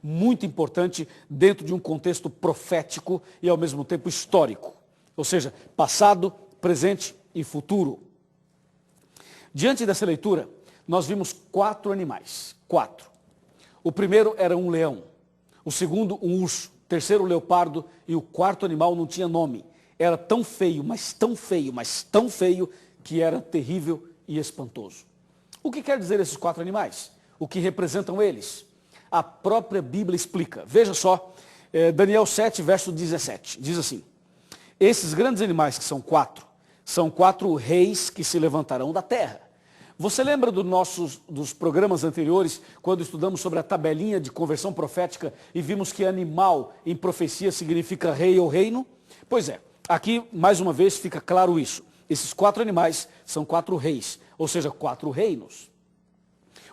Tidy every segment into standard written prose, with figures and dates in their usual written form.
muito importante dentro de um contexto profético e ao mesmo tempo histórico, ou seja, passado, presente e futuro. Diante dessa leitura, nós vimos 4 animais, 4. O primeiro era um leão, o segundo um urso, o terceiro um leopardo e o quarto animal não tinha nome. Era tão feio, mas tão feio, mas tão feio que era terrível e espantoso. O que quer dizer esses 4 animais? O que representam eles? A própria Bíblia explica. Veja só, Daniel 7, verso 17, diz assim: esses grandes animais que são 4 reis que se levantarão da terra. Você lembra dos programas anteriores, quando estudamos sobre a tabelinha de conversão profética e vimos que animal em profecia significa rei ou reino? Pois é, aqui mais uma vez fica claro isso. Esses 4 animais são 4 reis, ou seja, 4 reinos.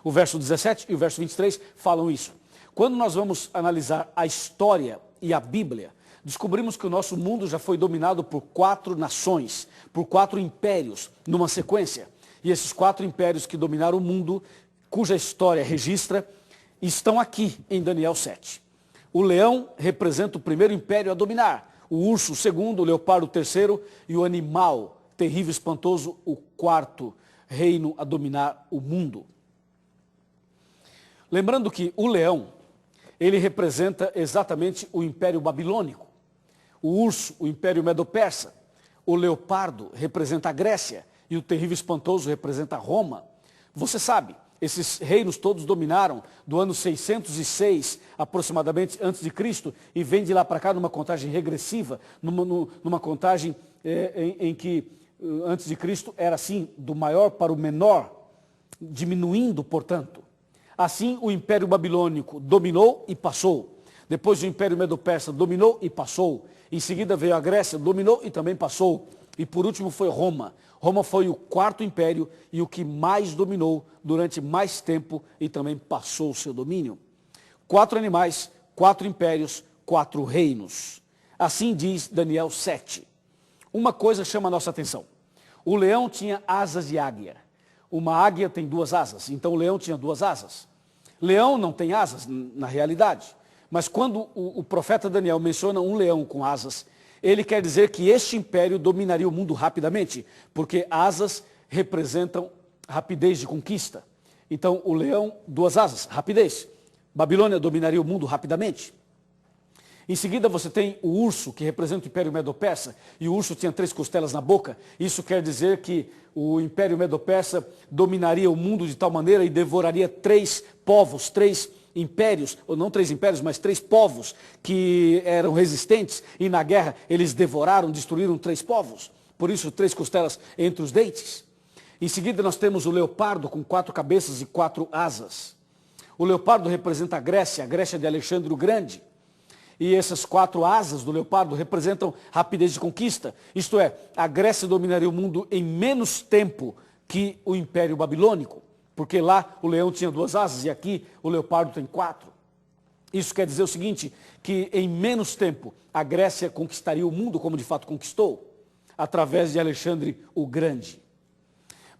O verso 17 e o verso 23 falam isso. Quando nós vamos analisar a história e a Bíblia, descobrimos que o nosso mundo já foi dominado por 4 nações, por 4 impérios, numa sequência. E esses 4 impérios que dominaram o mundo, cuja história registra, estão aqui em Daniel 7. O leão representa o primeiro império a dominar, o urso o segundo, o leopardo o terceiro e o animal terrível e espantoso, o 4º reino a dominar o mundo. Lembrando que o leão, ele representa exatamente o Império Babilônico. O urso, o Império Medo-Persa. O leopardo representa a Grécia e o terrível espantoso representa Roma. Você sabe, esses reinos todos dominaram do ano 606 aproximadamente antes de Cristo e vem de lá para cá numa contagem regressiva, numa contagem em que antes de Cristo era assim, do maior para o menor, diminuindo, portanto. Assim, o Império Babilônico dominou e passou. Depois o Império Medo-Persa dominou e passou. Em seguida veio a Grécia, dominou e também passou. E por último foi Roma. Roma foi o 4º império e o que mais dominou durante mais tempo e também passou o seu domínio. 4 animais, 4 impérios, 4 reinos. Assim diz Daniel 7. Uma coisa chama a nossa atenção. O leão tinha asas de águia. Uma águia tem 2 asas, então o leão tinha 2 asas. Leão não tem asas, na realidade. Mas quando o profeta Daniel menciona um leão com asas, ele quer dizer que este império dominaria o mundo rapidamente, porque asas representam rapidez de conquista. Então o leão, 2 asas, rapidez. Babilônia dominaria o mundo rapidamente. Em seguida você tem o urso, que representa o Império Medo-Persa, e o urso tinha 3 costelas na boca. Isso quer dizer que o Império Medo-Persa dominaria o mundo de tal maneira e devoraria 3 povos, 3 impérios, ou não 3 impérios, mas 3 povos que eram resistentes, e na guerra eles devoraram, destruíram 3 povos. Por isso 3 costelas entre os dentes. Em seguida nós temos o leopardo com 4 cabeças e 4 asas. O leopardo representa a Grécia de Alexandre o Grande. E essas 4 asas do leopardo representam rapidez de conquista. Isto é, a Grécia dominaria o mundo em menos tempo que o Império Babilônico. Porque lá o leão tinha 2 asas e aqui o leopardo tem 4. Isso quer dizer o seguinte, que em menos tempo a Grécia conquistaria o mundo como de fato conquistou, através de Alexandre o Grande.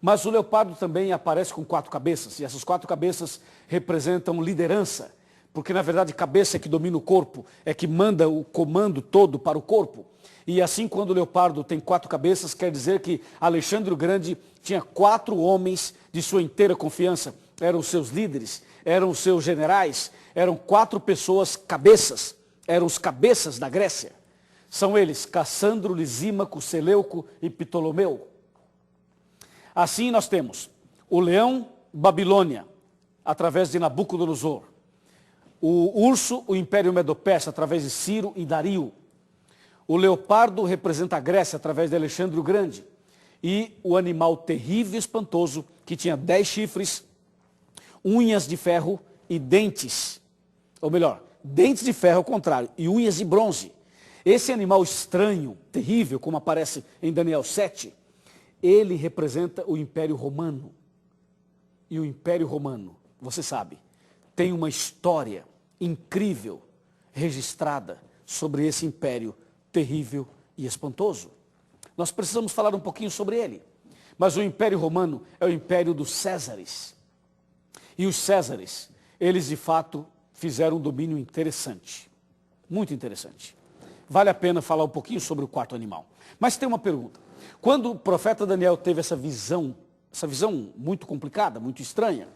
Mas o leopardo também aparece com 4 cabeças, e essas 4 cabeças representam liderança. Porque, na verdade, cabeça é que domina o corpo, é que manda o comando todo para o corpo. E assim, quando o leopardo tem 4 cabeças, quer dizer que Alexandre o Grande tinha 4 homens de sua inteira confiança. Eram os seus líderes, eram os seus generais, eram 4 pessoas cabeças, eram os cabeças da Grécia. São eles, Cassandro, Lisímaco, Seleuco e Ptolomeu. Assim nós temos o leão, Babilônia, através de Nabucodonosor. O urso, o Império Medo-Persa, através de Ciro e Dario. O leopardo representa a Grécia, através de Alexandre o Grande. E o animal terrível e espantoso, que tinha 10 chifres, unhas de ferro e dentes. Ou melhor, dentes de ferro ao contrário, e unhas de bronze. Esse animal estranho, terrível, como aparece em Daniel 7, ele representa o Império Romano. E o Império Romano, você sabe, tem uma história incrível registrada sobre esse império terrível e espantoso. Nós precisamos falar um pouquinho sobre ele. Mas o Império Romano é o império dos Césares. E os Césares, eles de fato fizeram um domínio interessante, muito interessante. Vale a pena falar um pouquinho sobre o quarto animal. Mas tem uma pergunta. Quando o profeta Daniel teve essa visão muito complicada, muito estranha,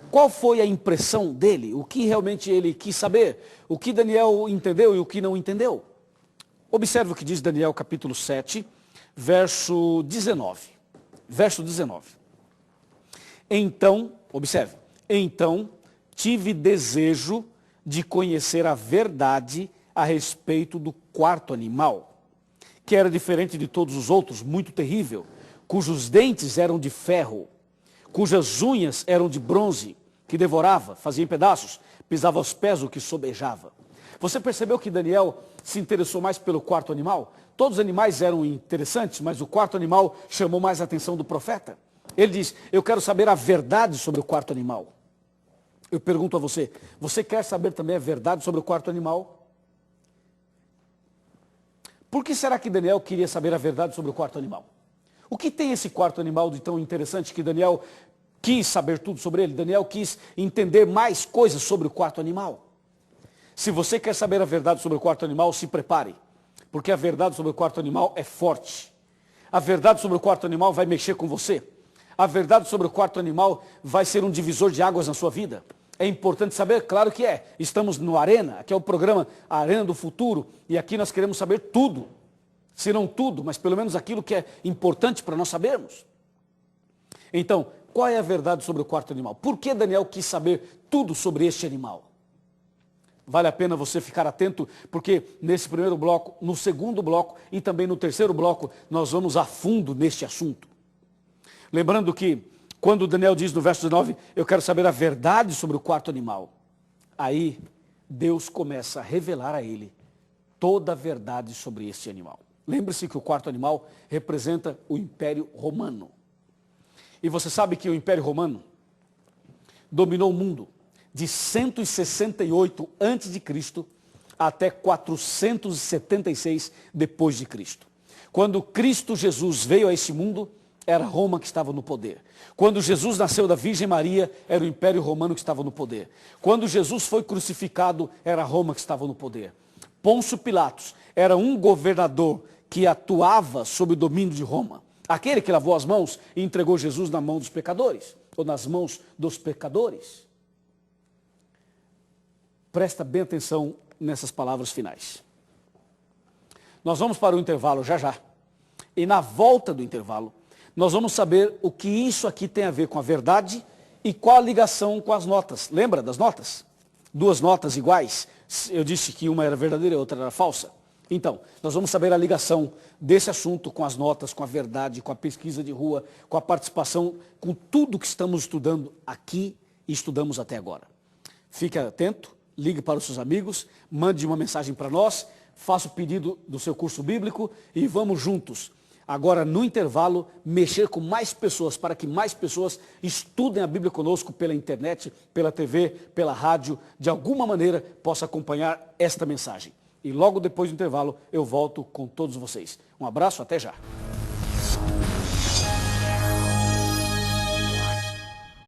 qual foi a impressão dele? O que realmente ele quis saber? O que Daniel entendeu e o que não entendeu? Observe o que diz Daniel capítulo 7, verso 19. Verso 19. Então, observe, então tive desejo de conhecer a verdade a respeito do quarto animal, que era diferente de todos os outros, muito terrível, cujos dentes eram de ferro, cujas unhas eram de bronze, que devorava, fazia em pedaços, pisava aos pés o que sobejava. Você percebeu que Daniel se interessou mais pelo quarto animal? Todos os animais eram interessantes, mas o quarto animal chamou mais a atenção do profeta. Ele diz, eu quero saber a verdade sobre o quarto animal. Eu pergunto a você, você quer saber também a verdade sobre o quarto animal? Por que será que Daniel queria saber a verdade sobre o quarto animal? O que tem esse quarto animal de tão interessante que Daniel quis saber tudo sobre ele? Daniel quis entender mais coisas sobre o quarto animal. Se você quer saber a verdade sobre o quarto animal, se prepare, porque a verdade sobre o quarto animal é forte. A verdade sobre o quarto animal vai mexer com você. A verdade sobre o quarto animal vai ser um divisor de águas na sua vida. É importante saber? Claro que é. Estamos no Arena, aqui é o programa Arena do Futuro, e aqui nós queremos saber tudo. Se não tudo, mas pelo menos aquilo que é importante para nós sabermos. Então, qual é a verdade sobre o quarto animal? Por que Daniel quis saber tudo sobre este animal? Vale a pena você ficar atento, porque nesse primeiro bloco, no segundo bloco e também no terceiro bloco, nós vamos a fundo neste assunto. Lembrando que, quando Daniel diz no verso 19, eu quero saber a verdade sobre o quarto animal, aí Deus começa a revelar a ele toda a verdade sobre este animal. Lembre-se que o quarto animal representa o Império Romano. E você sabe que o Império Romano dominou o mundo de 168 a.C. até 476 depois de Cristo. Quando Cristo Jesus veio a esse mundo, era Roma que estava no poder. Quando Jesus nasceu da Virgem Maria, era o Império Romano que estava no poder. Quando Jesus foi crucificado, era Roma que estava no poder. Pôncio Pilatos era um governador que atuava sob o domínio de Roma. Aquele que lavou as mãos e entregou Jesus na mão dos pecadores, ou nas mãos dos pecadores. Presta bem atenção nessas palavras finais. Nós vamos para o intervalo já já. E na volta do intervalo, nós vamos saber o que isso aqui tem a ver com a verdade e qual a ligação com as notas. Lembra das notas? Duas notas iguais. Eu disse que uma era verdadeira e a outra era falsa. Então, nós vamos saber a ligação desse assunto com as notas, com a verdade, com a pesquisa de rua, com a participação, com tudo que estamos estudando aqui e estudamos até agora. Fique atento, ligue para os seus amigos, mande uma mensagem para nós, faça o pedido do seu curso bíblico e vamos juntos, agora no intervalo, mexer com mais pessoas, para que mais pessoas estudem a Bíblia conosco pela internet, pela TV, pela rádio, de alguma maneira possa acompanhar esta mensagem. E logo depois do intervalo eu volto com todos vocês. Um abraço, até já.